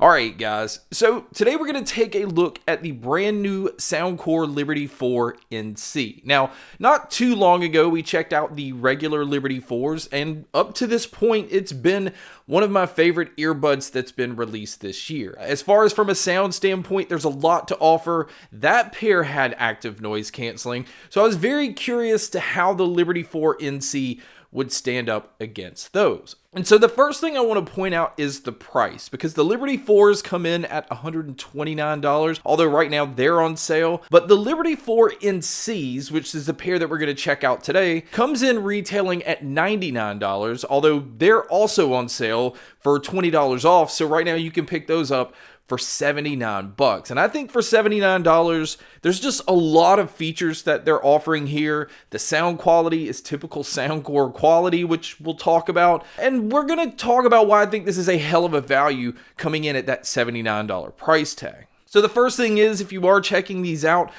Alright guys, so today we're going to take a look at the brand new Soundcore Liberty 4 NC. Now, not too long ago we checked out the regular Liberty 4s, and up to this point it's been one of my favorite earbuds that's been released this year. As far as from a sound standpoint, there's a lot to offer. That pair had active noise canceling, so I was very curious to how the Liberty 4 NC would stand up against those. And so the first thing I want to point out is the price, because the Liberty 4s come in at $129, although right now they're on sale. But the Liberty 4 NCs, which is the pair that we're going to check out today, comes in retailing at $99, although they're also on sale for $20 off. So right now you can pick those up for $79. And I think for $79, there's just a lot of features that they're offering here. The sound quality is typical Soundcore quality, which we'll talk about. And we're going to talk about why I think this is a hell of a value coming in at that $79 price tag. So the first thing is, if you are checking these out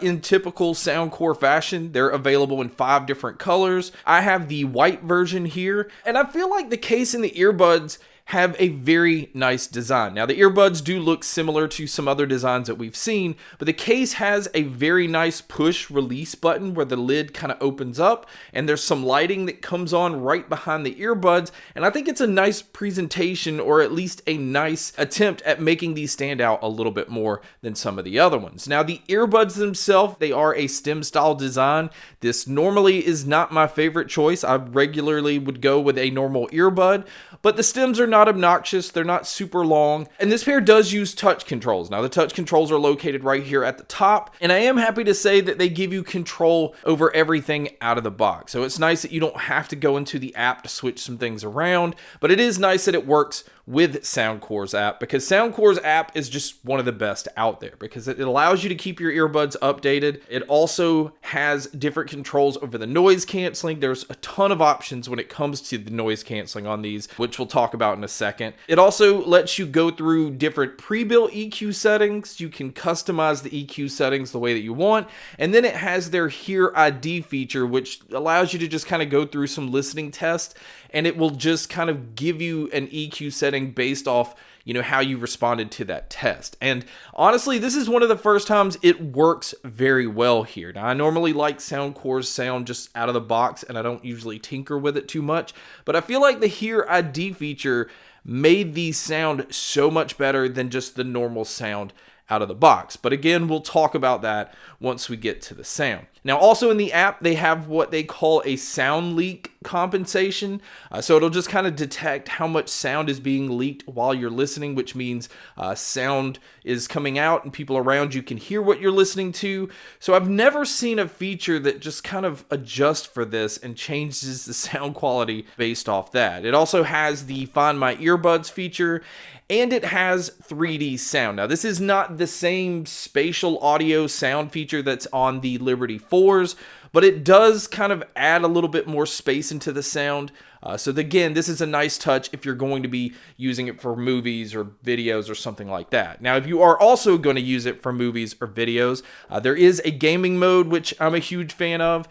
in typical Soundcore fashion, they're available in 5 different colors. I have the white version here, and I feel like the case and the earbuds have a very nice design. Now, the earbuds do look similar to some other designs that we've seen, but the case has a very nice push release button where the lid kind of opens up, and there's some lighting that comes on right behind the earbuds, and I think it's a nice presentation, or at least a nice attempt at making these stand out a little bit more than some of the other ones. Now, the earbuds themselves, they are a stem style design. This normally is not my favorite choice. I regularly would go with a normal earbud, but the stems are not obnoxious, they're not super long, and this pair does use touch controls. Now, the touch controls are located right here at the top, and I am happy to say that they give you control over everything out of the box. So it's nice that you don't have to go into the app to switch some things around, but it is nice that it works with Soundcore's app, because Soundcore's app is just one of the best out there, because it allows you to keep your earbuds updated. It also has different controls over the noise canceling. There's a ton of options when it comes to the noise canceling on these, which we'll talk about in a second. It also lets you go through different pre-built EQ settings. You can customize the EQ settings the way that you want, and then it has their Hear ID feature, which allows you to just kind of go through some listening tests, and it will just kind of give you an EQ setting based off, how you responded to that test. And honestly, this is one of the first times it works very well here. Now, I normally like Soundcore's sound just out of the box, and I don't usually tinker with it too much, but I feel like the Hear ID feature made these sound so much better than just the normal sound out of the box. But again, we'll talk about that once we get to the sound. Now, also in the app, they have what they call a sound leak compensation. So it'll just kind of detect how much sound is being leaked while you're listening, which means sound is coming out and people around you can hear what you're listening to. So I've never seen a feature that just kind of adjusts for this and changes the sound quality based off that. It also has the Find My Earbuds feature, and it has 3D sound. Now, this is not the same spatial audio sound feature that's on the Liberty 4s, but it does kind of add a little bit more space into the sound. So again, this is a nice touch if you're going to be using it for movies or videos or something like that. Now, if you are also going to use it for movies or videos, there is a gaming mode, which I'm a huge fan of.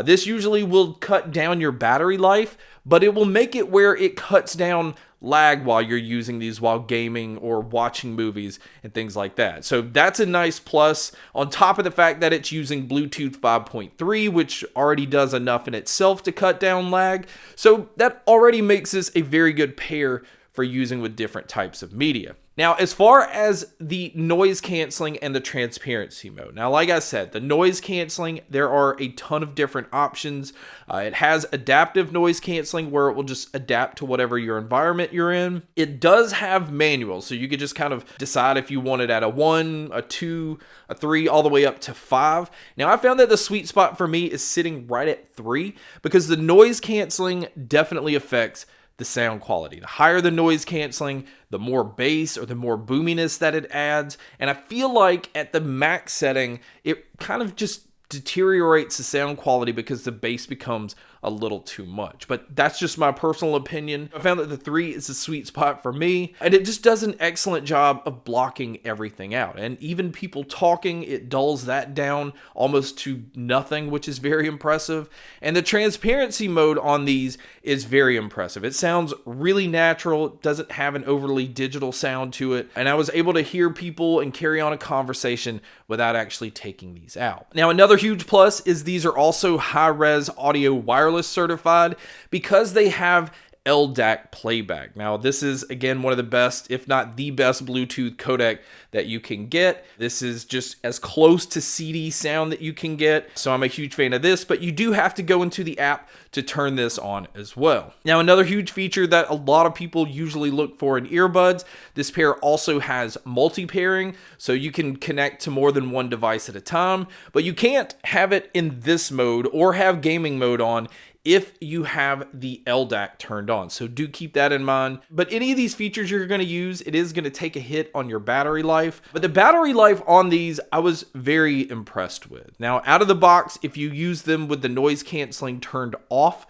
This usually will cut down your battery life, but it will make it where it cuts down lag while you're using these while gaming or watching movies and things like that. So that's a nice plus, on top of the fact that it's using Bluetooth 5.3, which already does enough in itself to cut down lag. So that already makes this a very good pair for using with different types of media. Now, as far as the noise canceling and the transparency mode, now, like I said, the noise canceling, there are a ton of different options. It has adaptive noise canceling, where it will just adapt to whatever your environment you're in. It does have manual, so you could just kind of decide if you want it at a 1, a 2, a 3, all the way up to 5. Now, I found that the sweet spot for me is sitting right at 3, because the noise canceling definitely affects the sound quality. The higher the noise canceling, the more bass or the more boominess that it adds. And I feel like at the max setting, it kind of just deteriorates the sound quality because the bass becomes a little too much. But that's just my personal opinion. I found that the 3 is a sweet spot for me, and it just does an excellent job of blocking everything out. And even people talking, it dulls that down almost to nothing, which is very impressive. And the transparency mode on these is very impressive. It sounds really natural. It doesn't have an overly digital sound to it. And I was able to hear people and carry on a conversation without actually taking these out. Now, another huge plus is these are also high-res audio wireless certified because they have LDAC playback. Now, this is, again, one of the best, if not the best, Bluetooth codec that you can get. This is just as close to CD sound that you can get, so I'm a huge fan of this, but you do have to go into the app to turn this on as well. Now, another huge feature that a lot of people usually look for in earbuds, this pair also has multi-pairing, so you can connect to more than one device at a time, but you can't have it in this mode or have gaming mode on if you have the LDAC turned on. So do keep that in mind. But any of these features you're going to use, it is going to take a hit on your battery life. But the battery life on these, I was very impressed with. Now, out of the box, if you use them with the noise canceling turned off,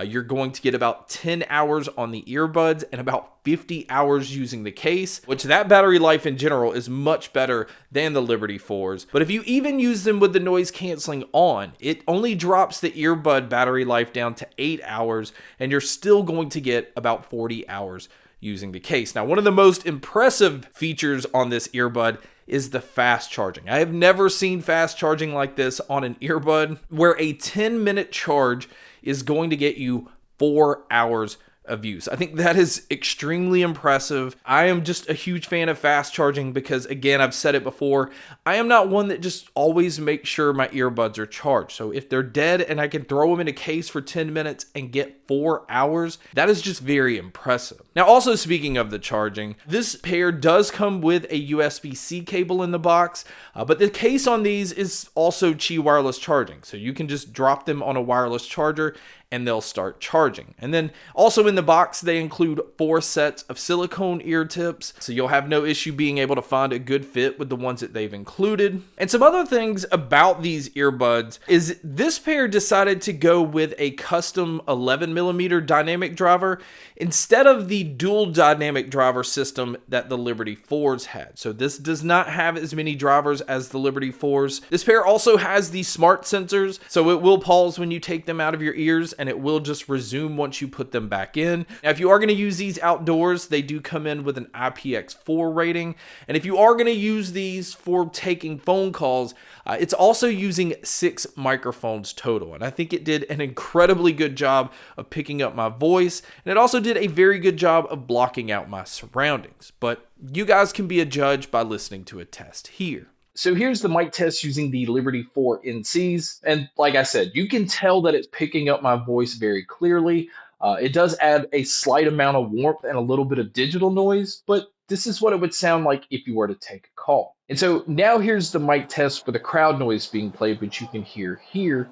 you're going to get about 10 hours on the earbuds and about 50 hours using the case, which that battery life in general is much better than the Liberty 4s. But if you even use them with the noise canceling on, it only drops the earbud battery life down to 8 hours, and you're still going to get about 40 hours using the case. Now, one of the most impressive features on this earbud is the fast charging. I have never seen fast charging like this on an earbud, where a 10-minute charge is going to get you 4 hours of use. I think that is extremely impressive. I am just a huge fan of fast charging because, again, I've said it before, I am not one that just always makes sure my earbuds are charged. So if they're dead and I can throw them in a case for 10 minutes and get 4 hours, that is just very impressive. Now, also speaking of the charging, this pair does come with a USB-C cable in the box, but the case on these is also Qi wireless charging. So you can just drop them on a wireless charger and they'll start charging. And then also in the box, they include 4 sets of silicone ear tips, so you'll have no issue being able to find a good fit with the ones that they've included. And some other things about these earbuds is this pair decided to go with a custom 11mm dynamic driver instead of the dual dynamic driver system that the Liberty 4s had. So this does not have as many drivers as the Liberty 4s. This pair also has the smart sensors, so it will pause when you take them out of your ears, and it will just resume once you put them back in. Now, if you are going to use these outdoors, they do come in with an IPX4 rating. And if you are going to use these for taking phone calls, it's also using 6 microphones total. And I think it did an incredibly good job of picking up my voice. And it also did a very good job of blocking out my surroundings. But you guys can be a judge by listening to a test here. So here's the mic test using the Liberty 4 NCs. And like I said, you can tell that it's picking up my voice very clearly. It does add a slight amount of warmth and a little bit of digital noise, but this is what it would sound like if you were to take a call. And so now here's the mic test for the crowd noise being played, which you can hear here.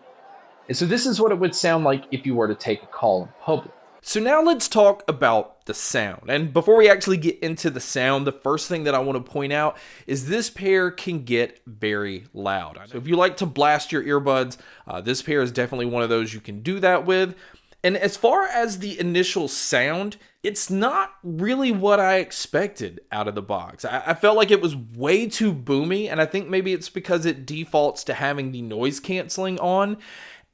And so this is what it would sound like if you were to take a call in public. So now let's talk about the sound. And before we actually get into the sound, the first thing that I want to point out is this pair can get very loud. So if you like to blast your earbuds, this pair is definitely one of those you can do that with. And as far as the initial sound, it's not really what I expected out of the box. I felt like it was way too boomy, and I think maybe it's because it defaults to having the noise canceling on.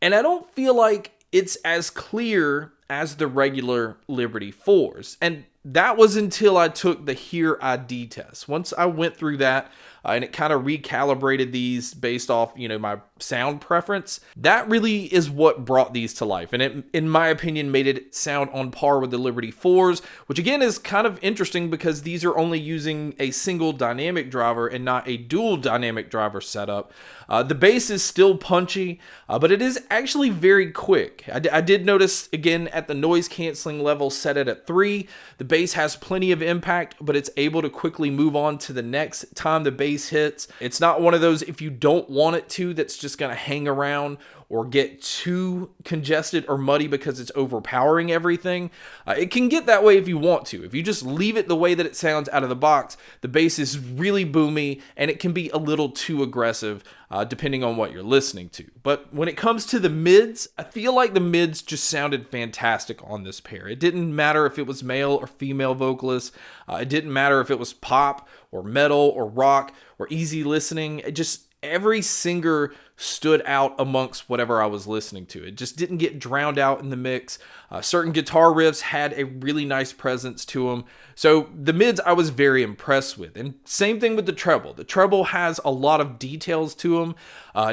And I don't feel like it's as clear as the regular Liberty 4s. And that was until I took the Hear ID test. Once I went through that, and it kind of recalibrated these based off, my sound preference, that really is what brought these to life. And it, in my opinion, made it sound on par with the Liberty 4s, which again is kind of interesting because these are only using a single dynamic driver and not a dual dynamic driver setup. The bass is still punchy, but it is actually very quick. I did notice, again, at the noise canceling level set it at 3, the bass has plenty of impact, but it's able to quickly move on to the next time the bass hits. It's not one of those, if you don't want it to, that's just going to hang around or get too congested or muddy because it's overpowering everything. It can get that way if you want to. If you just leave it the way that it sounds out of the box, the bass is really boomy and it can be a little too aggressive depending on what you're listening to. But when it comes to the mids, I feel like the mids just sounded fantastic on this pair. It didn't matter if it was male or female vocalists. It didn't matter if it was pop or metal or rock or easy listening. It just, every singer stood out amongst whatever I was listening to. It just didn't get drowned out in the mix. Certain guitar riffs had a really nice presence to them. So the mids I was very impressed with. And same thing with the treble. The treble has a lot of details to them.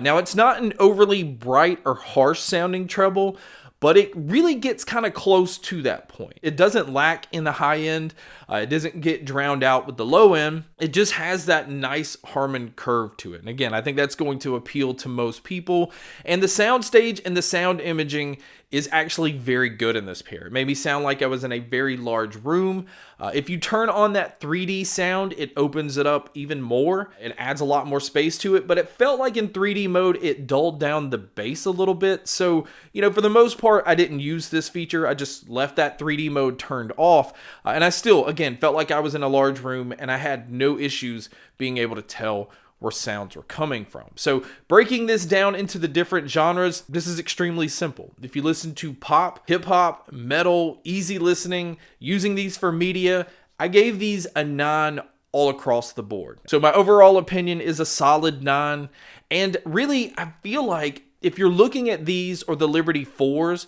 Now it's not an overly bright or harsh sounding treble, but it really gets kind of close to that point. It doesn't lack in the high end. It doesn't get drowned out with the low end. It just has that nice Harmon curve to it. And again, I think that's going to appeal to most people. And the soundstage and the sound imaging is actually very good in this pair. It made me sound like I was in a very large room. If you turn on that 3D sound, it opens it up even more. It adds a lot more space to it, but it felt like in 3D mode, it dulled down the bass a little bit. So, you know, for the most part, I didn't use this feature. I just left that 3D mode turned off. And I still, again, felt like I was in a large room and I had no issues being able to tell where sounds were coming from. So breaking this down into the different genres, this is extremely simple. If you listen to pop, hip hop, metal, easy listening, using these for media, I gave these a 9 all across the board. So my overall opinion is a solid 9. And really, I feel like if you're looking at these or the Liberty 4s,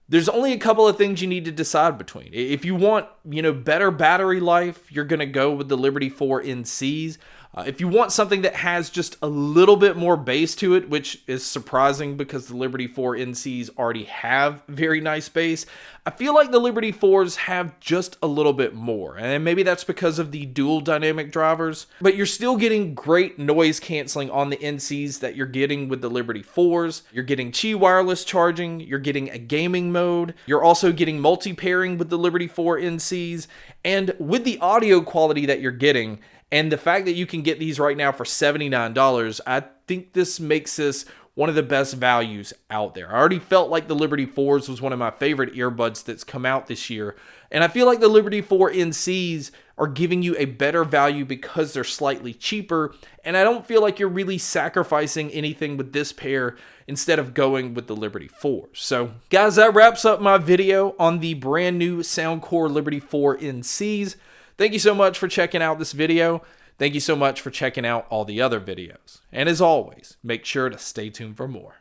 there's only a couple of things you need to decide between. If you want, you know, better battery life, you're going to go with the Liberty 4 NCs. If you want something that has just a little bit more bass to it, which is surprising because the Liberty 4 NCs already have very nice bass, I feel like the Liberty 4s have just a little bit more. And maybe that's because of the dual dynamic drivers, but you're still getting great noise canceling on the NCs that you're getting with the Liberty 4s. You're getting Qi wireless charging, you're getting a gaming mode, you're also getting multi-pairing with the Liberty 4 NCs, and with the audio quality that you're getting, and the fact that you can get these right now for $79, I think this makes this one of the best values out there. I already felt like the Liberty 4s was one of my favorite earbuds that's come out this year. And I feel like the Liberty 4 NCs are giving you a better value because they're slightly cheaper. And I don't feel like you're really sacrificing anything with this pair instead of going with the Liberty 4s. So guys, that wraps up my video on the brand new Soundcore Liberty 4 NCs. Thank you so much for checking out this video. Thank you so much for checking out all the other videos. And as always, make sure to stay tuned for more.